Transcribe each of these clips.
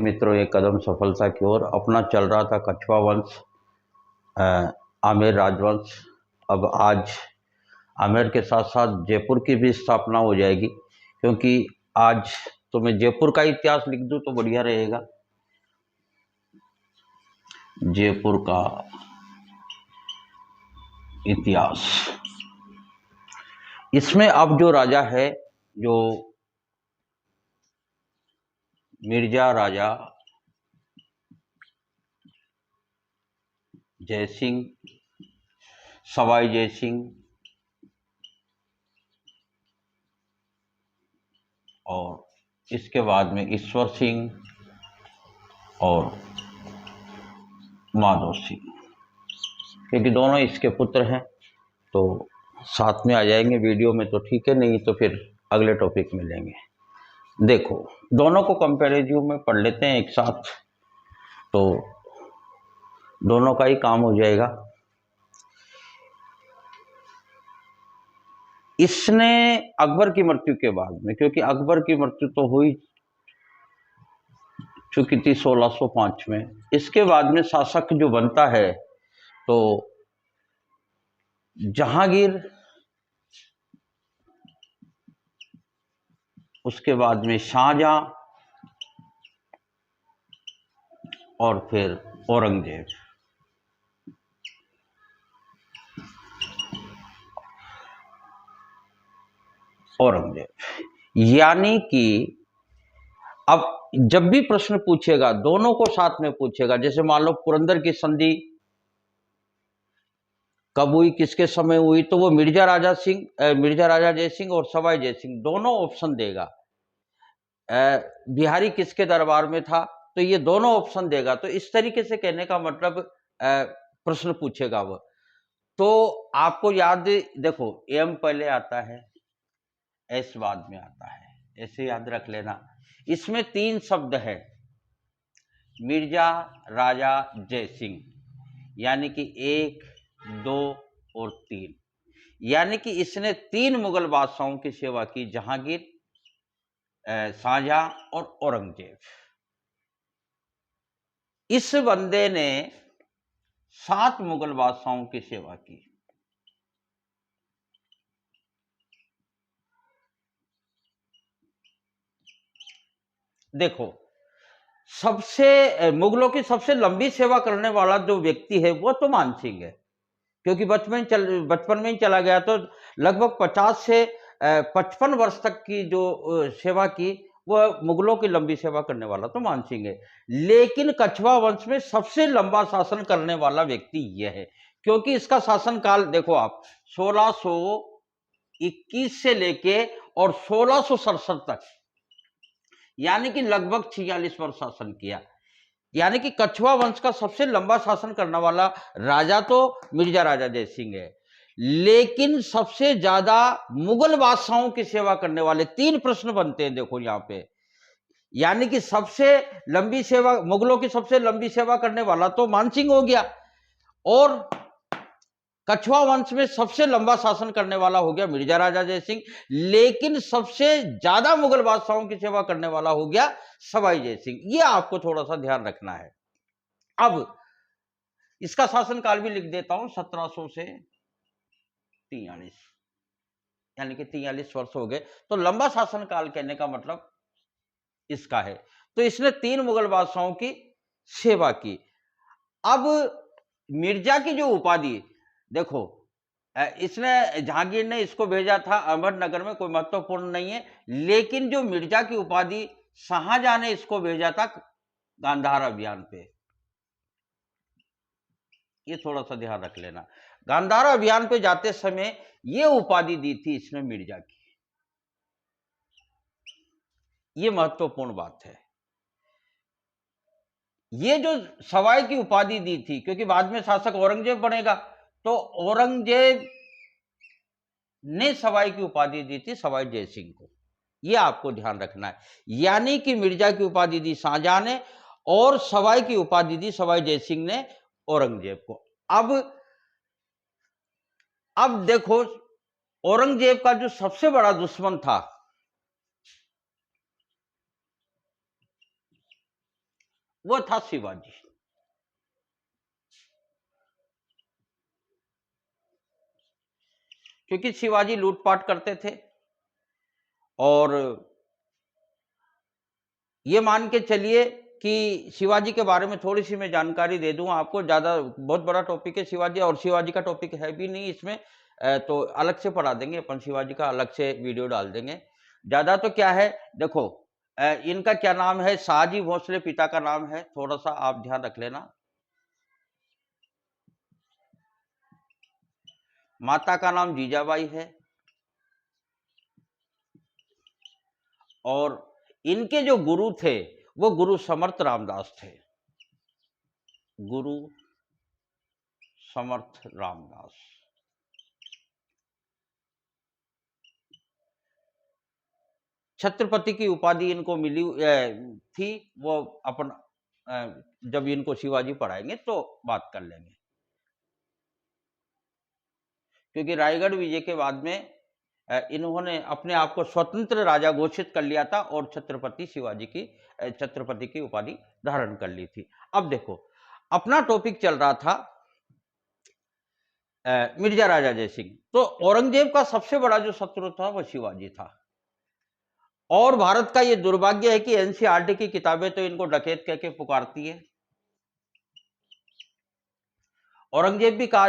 मित्रों, एक कदम सफलता की ओर। अपना चल रहा था कछवा वंश, आमेर राजवंश। अब आज आमेर के साथ साथ जयपुर की भी स्थापना हो जाएगी, क्योंकि आज तो मैं जयपुर का इतिहास लिख दूं तो बढ़िया रहेगा। जयपुर का इतिहास, इसमें अब जो राजा है, जो मिर्जा राजा जयसिंह, सवाई जयसिंह और इसके बाद में ईश्वर सिंह और माधव सिंह, क्योंकि दोनों इसके पुत्र हैं तो साथ में आ जाएंगे वीडियो में तो ठीक है, नहीं तो फिर अगले टॉपिक में लेंगे। देखो, दोनों को कंपैरिजन में पढ़ लेते हैं एक साथ, तो दोनों का ही काम हो जाएगा। इसने अकबर की मृत्यु के बाद में, क्योंकि अकबर की मृत्यु तो हुई चुकी थी 1605 में, इसके बाद में शासक जो बनता है तो जहांगीर, उसके बाद में शाहजहां और फिर औरंगजेब। यानी कि अब जब भी प्रश्न पूछेगा दोनों को साथ में पूछेगा। जैसे मान लो पुरंदर की संधि कब हुई, किसके समय हुई, तो वो मिर्जा राजा जयसिंह और सवाई जयसिंह दोनों ऑप्शन देगा। बिहारी किसके दरबार में था, तो ये दोनों ऑप्शन देगा। तो इस तरीके से कहने का मतलब प्रश्न पूछेगा वो। तो आपको याद, देखो एम पहले आता है, एस बाद में आता है, ऐसे याद रख लेना। इसमें 3 शब्द है, मिर्जा राजा जयसिंह, यानी कि 1, 2 और 3। यानी कि इसने 3 मुगल बादशाहों की सेवा की, जहांगीर, शाहजहां और औरंगजेब। इस बंदे ने 7 मुगल बादशाहों की सेवा की। देखो, मुगलों की सबसे लंबी सेवा करने वाला जो व्यक्ति है वो तो मानसिंह है, क्योंकि बचपन में ही चला गया, तो लगभग 50 से 55 वर्ष तक की जो सेवा की, वह मुगलों की लंबी सेवा करने वाला तो मानसिंह है। लेकिन कछवा वंश में सबसे लंबा शासन करने वाला व्यक्ति यह है, क्योंकि इसका शासनकाल देखो आप, 1621 से लेके और 1667 तक, यानी कि लगभग 46 वर्ष शासन किया। यानी कि कछवा वंश का सबसे लंबा शासन करने वाला राजा तो मिर्जा राजा जयसिंह है, लेकिन सबसे ज्यादा मुगल बादशाहों की सेवा करने वाले 3 प्रश्न बनते हैं, देखो यहां पे। यानी कि सबसे लंबी सेवा, मुगलों की सबसे लंबी सेवा करने वाला तो मानसिंह हो गया, और कछवा वंश में सबसे लंबा शासन करने वाला हो गया मिर्जा राजा जयसिंह, लेकिन सबसे ज्यादा मुगल बादशाहों की सेवा करने वाला हो गया सवाई जयसिंह। ये आपको थोड़ा सा ध्यान रखना है। अब इसका शासनकाल भी लिख देता हूं, 1700 से 43, यानी कि 43 वर्ष हो गए, तो लंबा शासनकाल कहने का मतलब इसका है। तो इसने 3 मुगल बादशाहों की सेवा की। अब मिर्जा की जो उपाधि, देखो इसने, जहांगीर ने इसको भेजा था अहमदनगर में, कोई महत्वपूर्ण नहीं है, लेकिन जो मिर्जा की उपाधि शाहजहां ने इसको भेजा था गांधार अभियान पे, ये थोड़ा सा ध्यान रख लेना। गांधार अभियान पे जाते समय ये उपाधि दी थी इसने मिर्जा की, ये महत्वपूर्ण बात है। ये जो सवाई की उपाधि दी थी, क्योंकि बाद में शासक औरंगजेब बनेगा, तो औरंगजेब ने सवाई की उपाधि दी थी सवाई जयसिंह को, यह आपको ध्यान रखना है। यानी कि मिर्जा की उपाधि दी शाहजहां ने और सवाई की उपाधि दी सवाई जयसिंह ने औरंगजेब को। अब देखो, औरंगजेब का जो सबसे बड़ा दुश्मन था वो था शिवाजी। क्योंकि शिवाजी लूटपाट करते थे, और ये मान के चलिए कि शिवाजी के बारे में थोड़ी सी मैं जानकारी दे दूं आपको। ज्यादा बहुत बड़ा टॉपिक है शिवाजी, और शिवाजी का टॉपिक है भी नहीं इसमें, तो अलग से पढ़ा देंगे अपन, शिवाजी का अलग से वीडियो डाल देंगे। ज्यादा तो क्या है, देखो इनका क्या नाम है, शाहजी भोसले पिता का नाम है, थोड़ा सा आप ध्यान रख लेना। माता का नाम जीजाबाई है, और इनके जो गुरु थे वो गुरु समर्थ रामदास थे, गुरु समर्थ रामदास। छत्रपति की उपाधि इनको मिली थी, वो अपन जब इनको शिवाजी पढ़ाएंगे तो बात कर लेंगे। क्योंकि रायगढ़ विजय के बाद में इन्होंने अपने आप को स्वतंत्र राजा घोषित कर लिया था, और छत्रपति शिवाजी की छत्रपति की उपाधि धारण कर ली थी। अब देखो अपना टॉपिक चल रहा था मिर्जा राजा जयसिंह। तो औरंगजेब का सबसे बड़ा जो शत्रु था वो शिवाजी था, और भारत का ये दुर्भाग्य है कि एनसीईआरटी की किताबें तो इनको डकैत कह के पुकारती है। औरंगजेब भी कहा,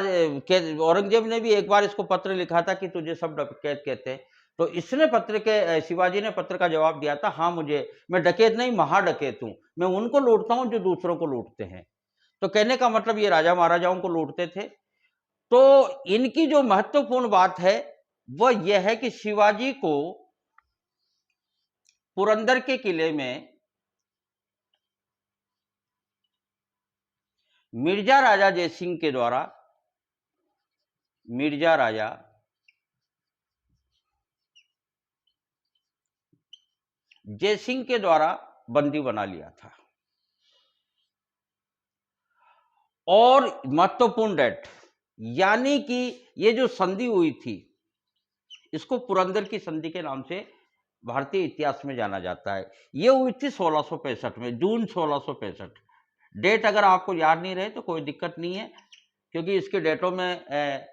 औरंगजेब ने भी एक बार इसको पत्र लिखा था कि तुझे सब डकैत कहते हैं। तो इसने पत्र के, शिवाजी ने पत्र का जवाब दिया था, हाँ मैं डकैत नहीं महाडकैत हूं, मैं उनको लूटता हूं जो दूसरों को लूटते हैं। तो कहने का मतलब ये राजा महाराजाओं को लूटते थे। तो इनकी जो महत्वपूर्ण बात है वह यह है कि शिवाजी को पुरंदर के किले में मिर्जा राजा जयसिंह के द्वारा, मिर्जा राजा जयसिंह के द्वारा बंदी बना लिया था। और महत्वपूर्ण डेट, यानी कि ये जो संधि हुई थी इसको पुरंदर की संधि के नाम से भारतीय इतिहास में जाना जाता है। ये हुई थी 1665 में, जून 1665। डेट अगर आपको याद नहीं रहे तो कोई दिक्कत नहीं है, क्योंकि इसके डेटों में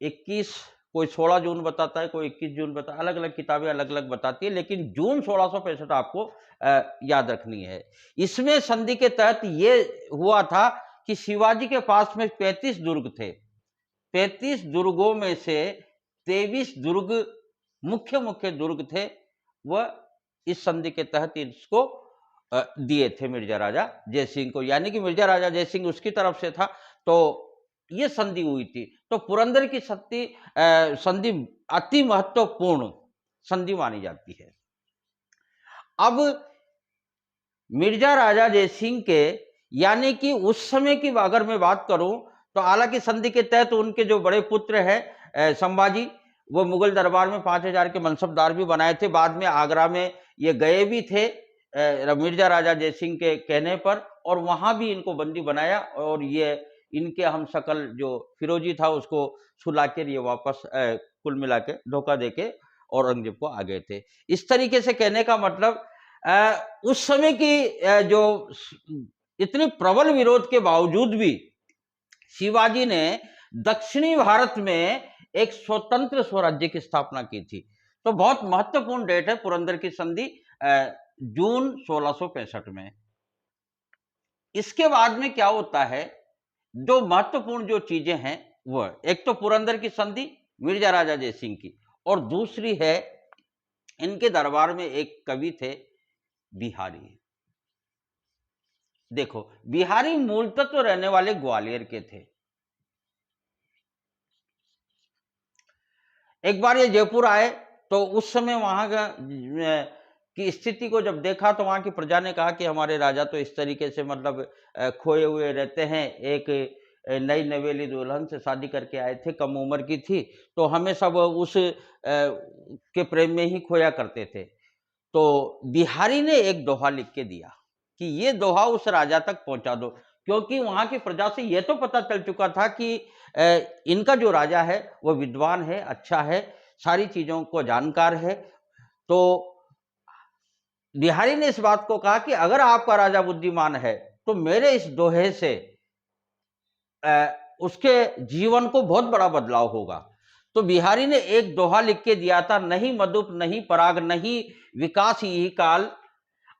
21, कोई 16 जून बताता है, कोई 21 जून बताता है, अलग अलग किताबें अलग अलग बताती है, लेकिन जून 1665 आपको याद रखनी है। इसमें संधि के तहत ये हुआ था कि शिवाजी के पास में 35 दुर्ग थे। 35 दुर्गों में से 23 दुर्ग मुख्य दुर्ग थे, वह इस संधि के तहत इसको दिए थे मिर्जा राजा जयसिंह को, यानी कि मिर्जा राजा जयसिंह उसकी तरफ से था। तो ये संधि हुई थी। तो पुरंदर की संधि अति महत्वपूर्ण संधि मानी जाती है। अब मिर्जा राजा जयसिंह के, यानी कि उस समय की अगर मैं बात करूं तो हालांकि संधि के तहत उनके जो बड़े पुत्र हैं संभाजी, वो मुगल दरबार में 5000 के मनसबदार भी बनाए थे। बाद में आगरा में ये गए भी थे मिर्जा राजा जयसिंह के कहने पर, और वहां भी इनको बंदी बनाया, और ये इनके हम शकल जो फिरोजी था उसको सुला के ये वापस कुल मिला के धोखा देके औरंगजेब को आ गए थे। इस तरीके से कहने का मतलब उस समय की जो इतने प्रबल विरोध के बावजूद भी शिवाजी ने दक्षिणी भारत में एक स्वतंत्र स्वराज्य की स्थापना की थी। तो बहुत महत्वपूर्ण डेट है पुरंदर की संधि, जून 1665 में। इसके बाद में क्या होता है, जो महत्वपूर्ण जो चीजें हैं वह, एक तो पुरंदर की संधि मिर्जा राजा जयसिंह की, और दूसरी है इनके दरबार में एक कवि थे बिहारी। देखो बिहारी मूलतः तो रहने वाले ग्वालियर के थे। एक बार ये जयपुर आए तो उस समय वहां की स्थिति को जब देखा तो वहां की प्रजा ने कहा कि हमारे राजा तो इस तरीके से मतलब खोए हुए रहते हैं। एक नई नवेली दुल्हन से शादी करके आए थे, कम उम्र की थी, तो हमें सब उस के प्रेम में ही खोया करते थे। तो बिहारी ने एक दोहा लिख के दिया कि ये दोहा उस राजा तक पहुंचा दो, क्योंकि वहां की प्रजा से यह तो पता चल चुका था कि इनका जो राजा है वह विद्वान है, अच्छा है, सारी चीजों को जानकार है। तो बिहारी ने इस बात को कहा कि अगर आपका राजा बुद्धिमान है तो मेरे इस दोहे से उसके जीवन को बहुत बड़ा बदलाव होगा। तो बिहारी ने एक दोहा लिख के दिया था, नहीं मधुप नहीं पराग नहीं विकास यही काल,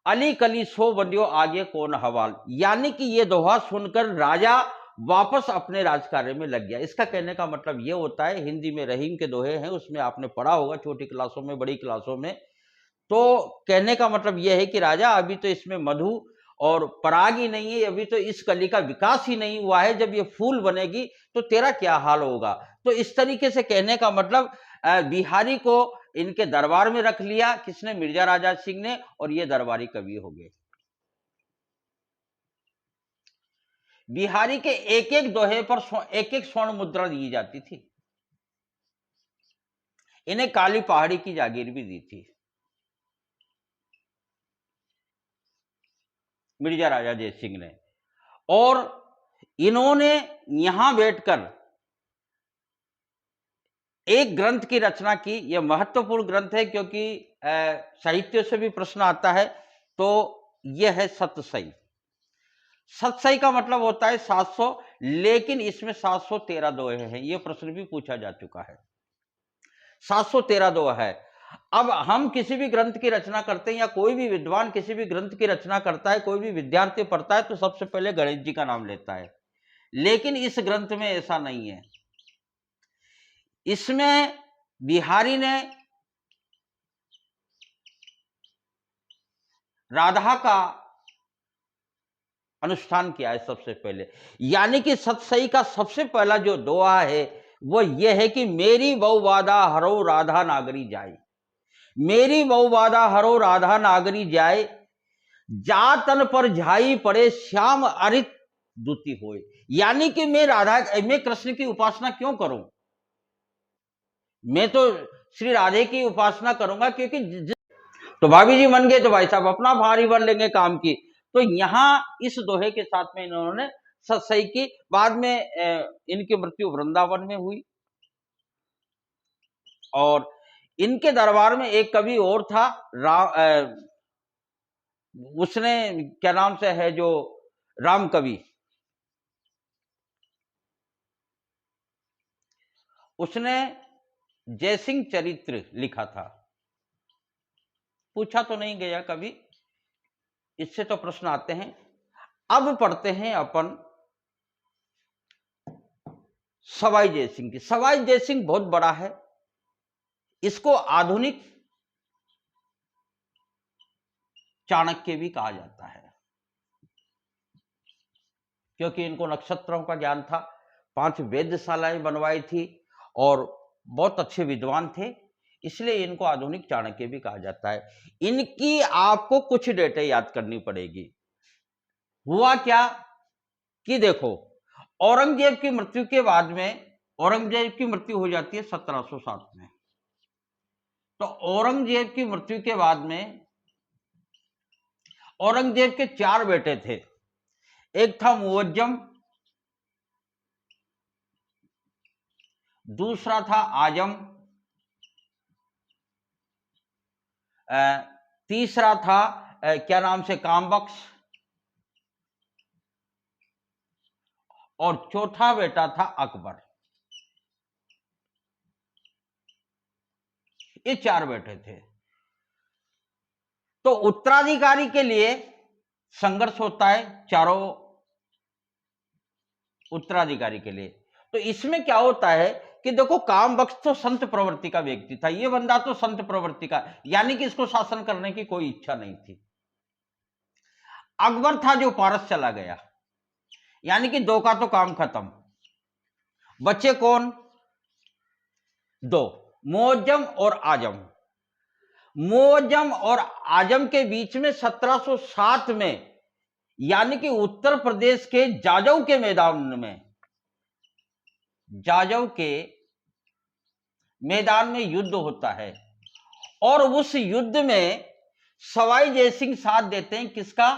अली कली सो बंदियो आगे कौन हवाल। यानी कि ये दोहा सुनकर राजा वापस अपने राजकार्य में लग गया। इसका कहने का मतलब ये होता है, हिंदी में रहीम के दोहे हैं, उसमें आपने पढ़ा होगा छोटी क्लासों में, बड़ी क्लासों में। तो कहने का मतलब यह है कि राजा अभी तो इसमें मधु और पराग ही नहीं है, अभी तो इस कली का विकास ही नहीं हुआ है, जब ये फूल बनेगी तो तेरा क्या हाल होगा। तो इस तरीके से कहने का मतलब बिहारी को इनके दरबार में रख लिया किसने, मिर्जा राजा सिंह ने, और ये दरबारी कवि हो गए। बिहारी के एक एक दोहे पर एक एक स्वर्ण मुद्रा दी जाती थी। इन्हें काली पहाड़ी की जागीर भी दी थी मिर्जा राजा जय सिंह ने। और इन्होंने यहां बैठकर एक ग्रंथ की रचना की। यह महत्वपूर्ण ग्रंथ है क्योंकि साहित्य से भी प्रश्न आता है। तो यह है सतसई। सतसई का मतलब होता है 700, लेकिन इसमें 713 दोहे हैं। यह प्रश्न भी पूछा जा चुका है। 713 दोहा है। अब हम किसी भी ग्रंथ की रचना करते हैं या कोई भी विद्वान किसी भी ग्रंथ की रचना करता है, कोई भी विद्यार्थी पढ़ता है, तो सबसे पहले गणेश जी का नाम लेता है। लेकिन इस ग्रंथ में ऐसा नहीं है। इसमें बिहारी ने राधा का अनुष्ठान किया है सबसे पहले। यानी कि सतसई का सबसे पहला जो दोहा है वो ये है कि मेरी बहुवादा हरो राधा नागरी जाए, मेरी बहुवादा हरो राधा नागरी जाए, जा तन पर झाई पड़े श्याम अरित दुति होए। यानी कि मैं कृष्ण की उपासना क्यों करूं, मैं तो श्री राधे की उपासना करूंगा, क्योंकि तो भाभी जी मन गए तो भाई साहब अपना भारी भर लेंगे काम की। तो यहां इस दोहे के साथ में इन्होंने सतसई की। बाद में इनकी मृत्यु वृंदावन में हुई। और इनके दरबार में एक कवि और था, उसने क्या नाम से है, जो राम कवि, उसने जयसिंह चरित्र लिखा था। पूछा तो नहीं गया कभी, इससे तो प्रश्न आते हैं। अब पढ़ते हैं अपन सवाई जयसिंह की। सवाई जयसिंह बहुत बड़ा है। इसको आधुनिक चाणक्य भी कहा जाता है, क्योंकि इनको नक्षत्रों का ज्ञान था, 5 वेधशालाएं बनवाई थी और बहुत अच्छे विद्वान थे, इसलिए इनको आधुनिक चाणक्य भी कहा जाता है। इनकी आपको कुछ डेटा याद करनी पड़ेगी। हुआ क्या कि देखो, औरंगजेब की मृत्यु के बाद में, औरंगजेब की मृत्यु हो जाती है 1707 में। तो औरंगजेब की मृत्यु के बाद में औरंगजेब के 4 बेटे थे। एक था मुअज्जम, दूसरा था आजम, तीसरा था क्या नाम से कामबख्श, और चौथा बेटा था अकबर। ये 4 बेटे थे। तो उत्तराधिकारी के लिए संघर्ष होता है चारों उत्तराधिकारी के लिए। तो इसमें क्या होता है कि देखो, कामबख्श तो संत प्रवृत्ति का व्यक्ति था, ये बंदा तो संत प्रवृत्ति का, यानी कि इसको शासन करने की कोई इच्छा नहीं थी। अकबर था जो पारस चला गया, यानी कि 2 का तो काम खत्म। बच्चे कौन? 2, मुअज्जम और आजम। मुअज्जम और आजम के बीच में 1707 में, यानी कि उत्तर प्रदेश के जाजौ के मैदान में, जाजौ के मैदान में युद्ध होता है। और उस युद्ध में सवाई जयसिंह साथ देते हैं किसका?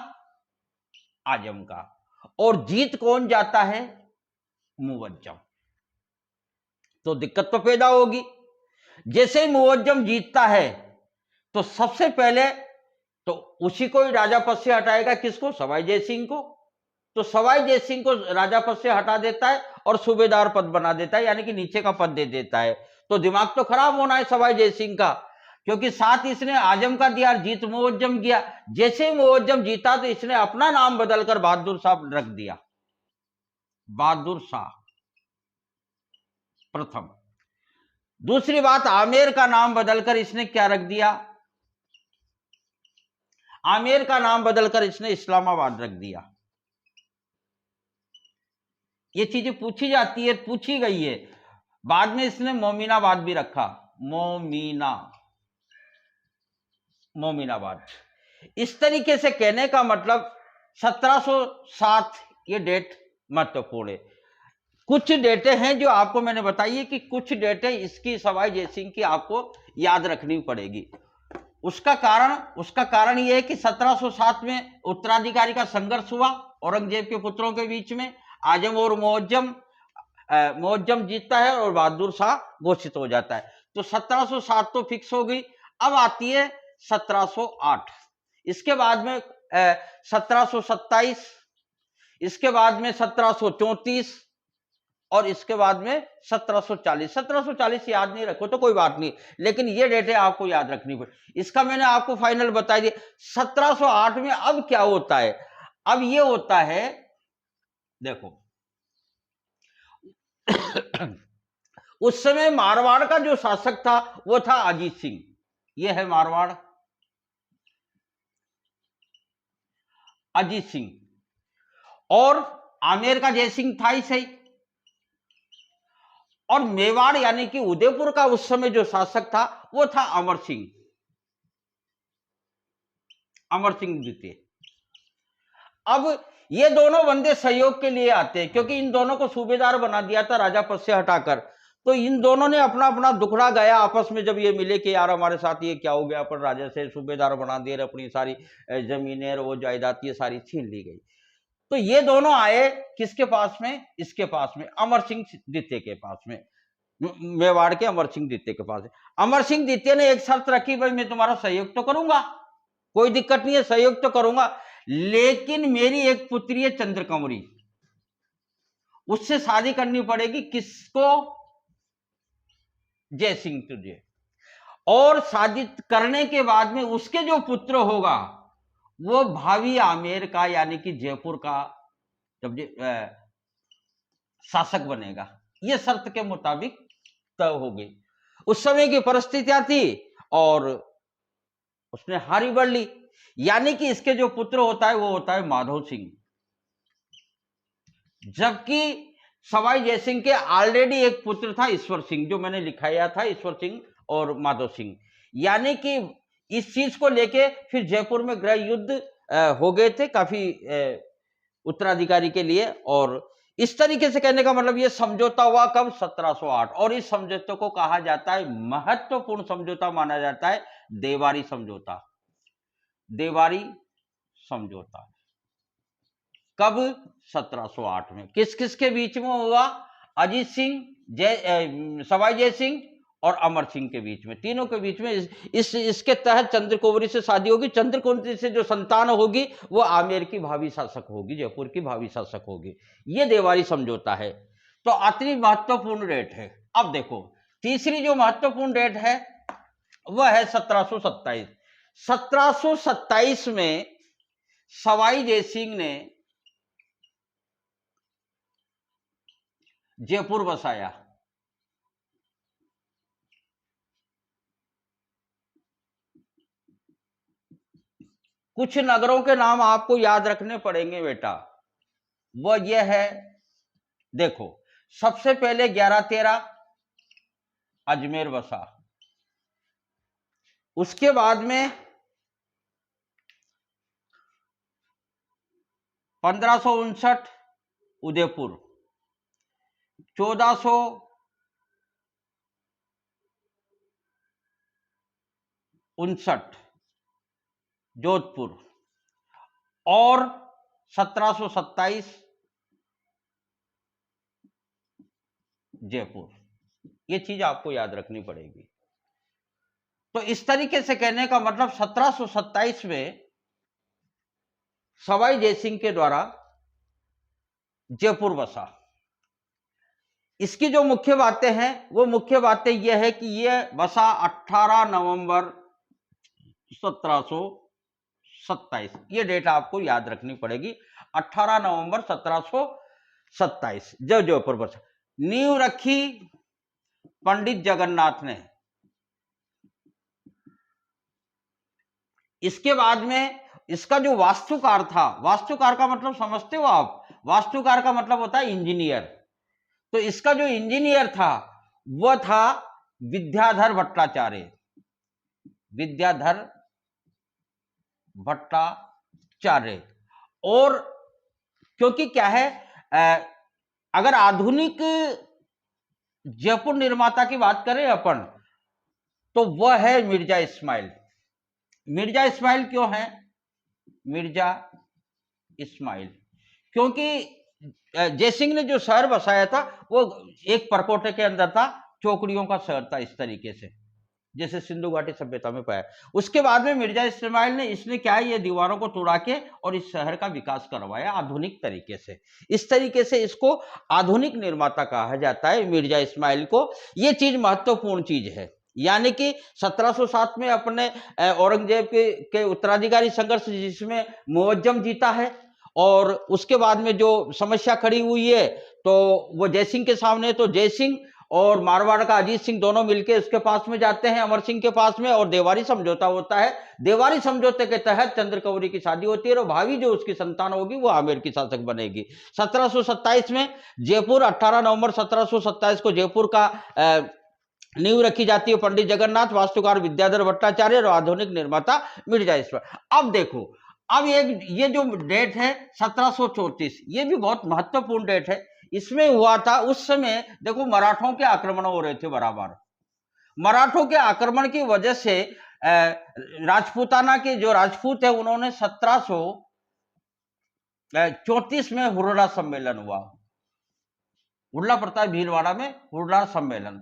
आजम का। और जीत कौन जाता है? मुअज्जम। तो दिक्कत तो पैदा होगी। जैसे ही मुअज्जम जीतता है तो सबसे पहले तो उसी को ही राजा पद से हटाएगा। किसको? सवाई जयसिंह को। तो सवाई जय सिंह को राजा पद से हटा देता है और सूबेदार पद बना देता है, यानी कि नीचे का पद दे देता है। तो दिमाग तो खराब होना है सवाई जय सिंह का, क्योंकि साथ इसने आजम का दिया, जीत मुअज्जम किया। जैसे ही मुअज्जम जीता तो इसने अपना नाम बदलकर बहादुर शाह रख दिया, बहादुर शाह प्रथम। दूसरी बात, आमेर का नाम बदलकर इसने क्या रख दिया, आमेर का नाम बदलकर इसने इस्लामाबाद रख दिया। ये चीजें पूछी जाती है, पूछी गई है। बाद में इसने मोमिनाबाद भी रखा, मोमिनाबाद। इस तरीके से कहने का मतलब 1707 ये डेट महत्वपूर्ण है। कुछ डेटें हैं जो आपको मैंने बताई है कि कुछ डेटें इसकी सवाई जय सिंह की आपको याद रखनी पड़ेगी। उसका कारण यह है कि 1707 में उत्तराधिकारी का संघर्ष हुआ औरंगजेब के पुत्रों के बीच में। आजम और मुअज्जम जीतता है और बहादुर शाह घोषित हो जाता है। तो 1707 तो फिक्स हो गई। अब आती है 1708, इसके बाद में 1727, इसके बाद में 1734 और इसके बाद में 1740। 1740 याद नहीं रखो तो कोई बात नहीं, लेकिन ये डेटें आपको याद रखनी पड़े। इसका मैंने आपको फाइनल बता दिया। 1708 में अब क्या होता है, अब ये होता है, देखो उस समय मारवाड़ का जो शासक था वो था अजीत सिंह। ये है मारवाड़, अजीत सिंह। और आमेर का जय सिंह था ही सही। और मेवाड़ यानी कि उदयपुर का उस समय जो शासक था वो था अमर सिंह, अमर सिंह द्वितीय। अब ये दोनों बंदे सहयोग के लिए आते हैं, क्योंकि इन दोनों को सूबेदार बना दिया था राजा पद से हटाकर। तो इन दोनों ने अपना अपना दुखड़ा गया आपस में, जब ये मिले कि यार हमारे साथ ये क्या हो गया, पर राजा से सूबेदार बना दिए, अपनी सारी जमीनें वो जायदाद ये सारी छीन ली गई। तो ये दोनों आए किसके पास में, इसके पास में, अमर सिंह द्वितीय के पास में, मेवाड़ के अमर सिंह द्वितीय के पास। अमर सिंह द्वितीय ने एक शर्त रखी, भाई मैं तुम्हारा सहयोग तो करूंगा, कोई दिक्कत नहीं है, सहयोग तो करूंगा, लेकिन मेरी एक पुत्री है चंद्रकमरी, उससे शादी करनी पड़ेगी। किसको, जय सिंह तुझे। और शादी करने के बाद में उसके जो पुत्र होगा वो भावी आमेर का यानी कि जयपुर का जब शासक बनेगा। ये शर्त के मुताबिक तय हो गई। उस समय की परिस्थितियां थी और उसने हारी बढ़ ली, यानी कि इसके जो पुत्र होता है वो होता है माधव सिंह। जबकि सवाई जयसिंह के ऑलरेडी एक पुत्र था ईश्वर सिंह, जो मैंने लिखाया था, ईश्वर सिंह और माधव सिंह। यानी कि इस चीज को लेके फिर जयपुर में गृह युद्ध हो गए थे काफी उत्तराधिकारी के लिए। और इस तरीके से कहने का मतलब ये समझौता हुआ कब, 1708। और इस समझौते को कहा जाता है, महत्वपूर्ण समझौता माना जाता है, देवारी समझौता। देवारी समझौता कब, 1708 में। किस किस के बीच में हुआ, अजीत सिंह, सवाई जय सिंह और अमर सिंह के बीच में, तीनों के बीच में। इसके तहत चंद्रकुंवरी से शादी होगी। चंद्रकुंवरी से जो संतान होगी वो आमेर की भावी शासक होगी, जयपुर की भावी शासक होगी। ये देवारी समझौता है। तो अति महत्वपूर्ण डेट है। अब देखो तीसरी जो महत्वपूर्ण डेट है वह है 1727। 1727 में सवाई जय सिंह ने जयपुर बसाया। कुछ नगरों के नाम आपको याद रखने पड़ेंगे बेटा, वह यह है, देखो सबसे पहले 11-13 अजमेर बसा, उसके बाद में 1559 उदयपुर, 1459 जोधपुर और 1727 जयपुर। ये चीज आपको याद रखनी पड़ेगी। तो इस तरीके से कहने का मतलब 1727 में सवाई जयसिंह के द्वारा जयपुर बसा। इसकी जो मुख्य बातें हैं वो मुख्य बातें ये है कि ये बसा 18 नवंबर 1727, ये डेट आपको याद रखनी पड़ेगी। 18 नवंबर 1727 जो जयपुर बसा। नींव रखी पंडित जगन्नाथ ने। इसके बाद में इसका जो वास्तुकार था, वास्तुकार का मतलब समझते हो आप, वास्तुकार का मतलब होता है इंजीनियर। तो इसका जो इंजीनियर था वह था विद्याधर भट्टाचार्य, विद्याधर भट्टाचार्य। और क्योंकि क्या है, अगर आधुनिक जयपुर निर्माता की बात करें अपन, तो वह है मिर्जा इस्माइल। मिर्जा इस्माइल क्यों है मिर्जा इस्माइल? क्योंकि जयसिंह ने जो शहर बसाया था वो एक परकोटे के अंदर था, चौकड़ियों का शहर था, इस तरीके से जैसे सिंधु घाटी सभ्यता में पाया। उसके बाद में मिर्जा इस्माइल ने इसने क्या है, ये दीवारों को तोड़ा के और इस शहर का विकास करवाया आधुनिक तरीके से। इस तरीके से इसको आधुनिक निर्माता कहा जाता है मिर्जा इस्माइल को। ये चीज महत्वपूर्ण चीज है। यानी कि 1707 में अपने औरंगजेब के उत्तराधिकारी संघर्ष जिसमें मुअज्जम जीता है, और उसके बाद में जो समस्या खड़ी हुई है तो वो जयसिंह के सामने, तो जयसिंह और मारवाड़ का अजीत सिंह दोनों मिलकर उसके पास में जाते हैं, अमर सिंह के पास में, और देवारी समझौता होता है। देवारी समझौते के तहत चंद्रकौरी की शादी होती है और भावी जो उसकी संतान होगी वो आमेर की शासक बनेगी। 1727 में जयपुर, 18 नवंबर 1727 को जयपुर का नींव रखी जाती है पंडित जगन्नाथ, वास्तुकार विद्याधर भट्टाचार्य और आधुनिक निर्माता मिर्जा इस्माइल। अब देखो, अब ये जो डेट है 1734, ये भी बहुत महत्वपूर्ण डेट है। इसमें हुआ था उस समय, देखो मराठों के आक्रमण हो रहे थे बराबर। मराठों के आक्रमण की वजह से राजपूताना के जो राजपूत है उन्होंने 1734 में हुर्रा सम्मेलन हुआ, हुर्रा पड़ता है भीलवाड़ा में, हुर्रा सम्मेलन।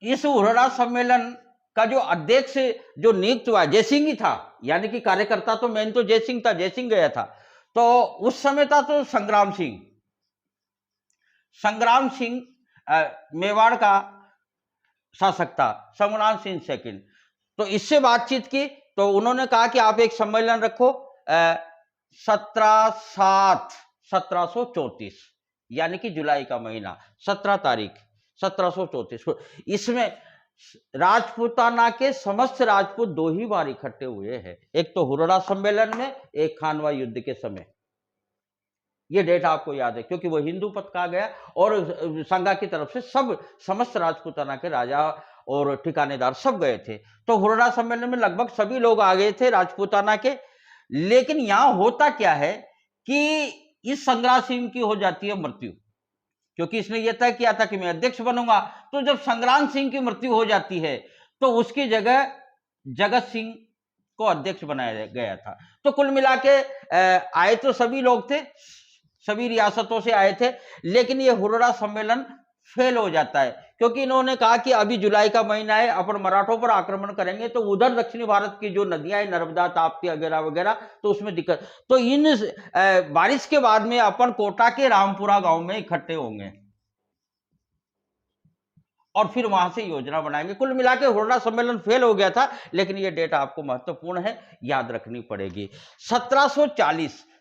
इस हुर्रा सम्मेलन का जो अध्यक्ष जो नियुक्त हुआ जयसिंह ही था, यानी कि कार्यकर्ता तो मेन तो जयसिंह था, जयसिंह गया था। तो उस समय था तो संग्राम सिंह मेवाड़ का शासक था, संग्राम सिंह सेकंड। तो इससे बातचीत की तो उन्होंने कहा कि आप एक सम्मेलन रखो 1734, यानी कि जुलाई का महीना 17 तारीख 1734 को। इसमें राजपूताना के समस्त राजपूत 2 ही बार इकट्ठे हुए हैं, एक तो हुर्रा सम्मेलन में, एक खानवा युद्ध के समय। ये डेट आपको याद है क्योंकि वो हिंदू पथ कहा गया और संघा की तरफ से सब समस्त राजपूताना के राजा और ठिकानेदार सब गए थे। तो हुर्रा सम्मेलन में लगभग सभी लोग आ गए थे राजपूताना के। लेकिन यहां होता क्या है कि इस संग्राम सिंह की हो जाती है मृत्यु, क्योंकि इसने यह तय किया था कि मैं अध्यक्ष बनूंगा। तो जब संग्राम सिंह की मृत्यु हो जाती है तो उसकी जगह जगत सिंह को अध्यक्ष बनाया गया था। तो कुल मिला के आए तो सभी लोग थे, सभी रियासतों से आए थे, लेकिन ये हुर्रा सम्मेलन फेल हो जाता है क्योंकि इन्होंने कहा कि अभी जुलाई का महीना है, अपन मराठों पर आक्रमण करेंगे तो उधर दक्षिणी भारत की जो नदियां हैं, नर्मदा, ताप्ती वगैरह वगैरह, तो उसमें दिक्कत। तो इन बारिश के बाद में अपन कोटा के रामपुरा गांव में इकट्ठे होंगे और फिर वहां से योजना बनाएंगे। कुल मिला के हुर्रा सम्मेलन फेल हो गया था, लेकिन ये डेट आपको महत्वपूर्ण है, याद रखनी पड़ेगी।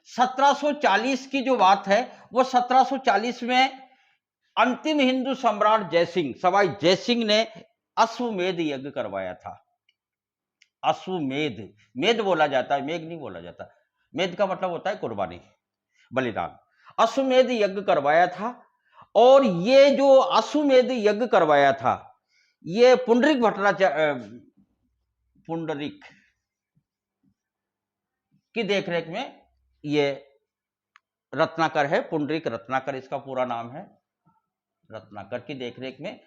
1740 की जो बात है वो 1740 में अंतिम हिंदू सम्राट जयसिंह, सवाई जयसिंह ने अश्वमेध यज्ञ करवाया था। अश्वमेध, मेध बोला जाता है, मेघ नहीं बोला जाता। मेध का मतलब होता है कुर्बानी, बलिदान। अश्वमेध यज्ञ करवाया था और ये जो अश्वमेध यज्ञ करवाया था ये पुंडरीक पुंडरीक की देखरेख में ये रत्नाकर है, पुंडरीक रत्नाकर इसका पूरा नाम है, रत्नाकर की देखरेख में।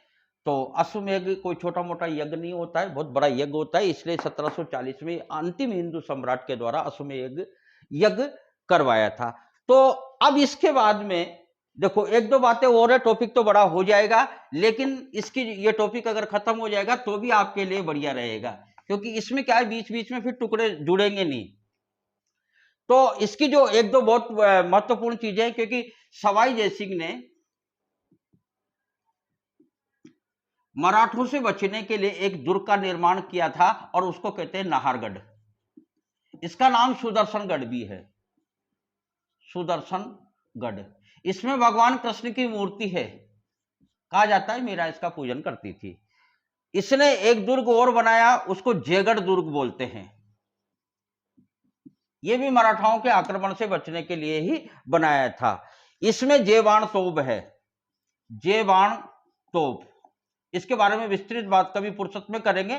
तो अश्वमेध कोई छोटा मोटा यज्ञ नहीं होता है, बहुत बड़ा यज्ञ होता है, इसलिए 1740 में अंतिम हिंदू सम्राट के द्वारा अश्वमेध यज्ञ करवाया था। तो अब इसके बाद में देखो एक दो बातें और है, टॉपिक तो बड़ा हो जाएगा, लेकिन इसकी ये टॉपिक अगर खत्म हो जाएगा तो भी आपके लिए बढ़िया रहेगा, क्योंकि इसमें क्या है बीच बीच में फिर टुकड़े जुड़ेंगे नहीं। तो इसकी जो एक दो बहुत महत्वपूर्ण चीजें हैं, क्योंकि सवाई जयसिंह ने मराठों से बचने के लिए एक दुर्ग का निर्माण किया था और उसको कहते हैं नाहरगढ़। इसका नाम सुदर्शनगढ़ भी है, सुदर्शनगढ़। इसमें भगवान कृष्ण की मूर्ति है, कहा जाता है मीरा इसका पूजन करती थी। इसने एक दुर्ग और बनाया, उसको जयगढ़ दुर्ग बोलते हैं। यह भी मराठाओं के आक्रमण से बचने के लिए ही बनाया था। इसमें जेबाण तोप है, जेबाण तोप, इसके बारे में विस्तृत बात कभी फुर्सत में करेंगे।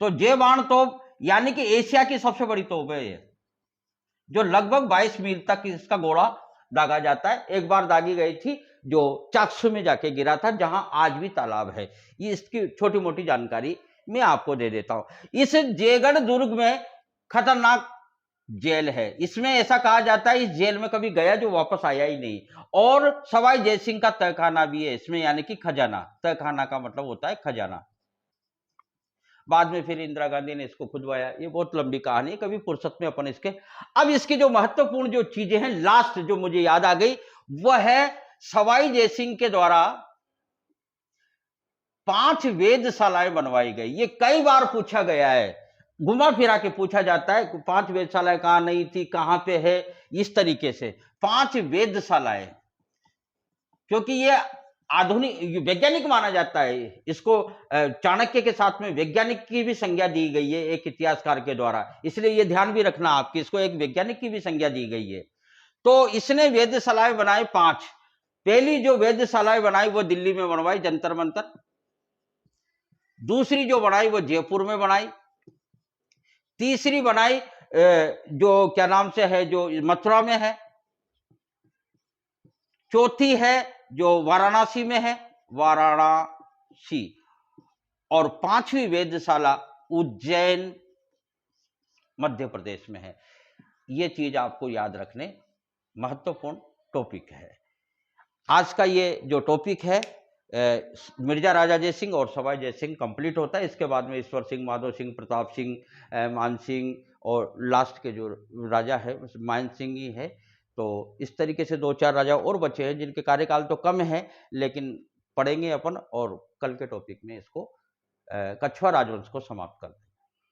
तो जेबाण तोप यानी कि एशिया की सबसे बड़ी तोप है ये, जो लगभग 22 मील तक इसका गोला दागा जाता है। एक बार दागी गई थी, जो चाकसू में जाके गिरा था, जहां आज भी तालाब है। ये इसकी छोटी मोटी जानकारी मैं आपको दे देता हूं। इस जयगढ़ दुर्ग में खतरनाक जेल है। इसमें ऐसा कहा जाता है इस जेल में कभी गया जो वापस आया ही नहीं। और सवाई जयसिंह का तहखाना भी है इसमें, यानी कि खजाना। तहखाना का मतलब होता है खजाना। बाद में फिर इंदिरा गांधी ने इसको खुदवाया। ये बहुत लंबी कहानी है, कभी फुर्सत में अपन इसके। अब इसकी जो महत्वपूर्ण जो चीजें हैं, लास्ट जो मुझे याद आ गई, वह है सवाई जयसिंह के द्वारा 5 वेधशालाएं बनवाई गई। ये कई बार पूछा गया है, घुमा फिरा के पूछा जाता है, 5 वेधशालाएं कहां नहीं थी, कहां पे है, इस तरीके से 5 वेधशालाएं। क्योंकि ये आधुनिक वैज्ञानिक माना जाता है। इसको चाणक्य के साथ में वैज्ञानिक की भी संज्ञा दी गई है एक इतिहासकार के द्वारा, इसलिए ये ध्यान भी रखना आपकी, इसको एक वैज्ञानिक की भी संज्ञा दी गई है। तो इसने वेधशालाएं बनाई 5। पहली जो वेधशालाएं बनाई वो दिल्ली में बनवाई, जंतर मंतर। दूसरी जो बनाई वो जयपुर में बनाई। तीसरी बनाई जो क्या नाम से है, जो मथुरा में है। चौथी है जो वाराणसी में है, वाराणसी। और 5वीं वेधशाला उज्जैन मध्य प्रदेश में है। ये चीज आपको याद रखने महत्वपूर्ण टॉपिक है। आज का ये जो टॉपिक है मिर्जा राजा जय सिंह और सवाई जय सिंह कंप्लीट होता है। इसके बाद में ईश्वर सिंह, माधव सिंह, प्रताप सिंह, मान सिंह और लास्ट के जो राजा है मान सिंह ही है। तो इस तरीके से 2-4 राजा और बचे हैं जिनके कार्यकाल तो कम है, लेकिन पढ़ेंगे अपन, और कल के टॉपिक में इसको कछवा राजवंश को समाप्त करते हैं।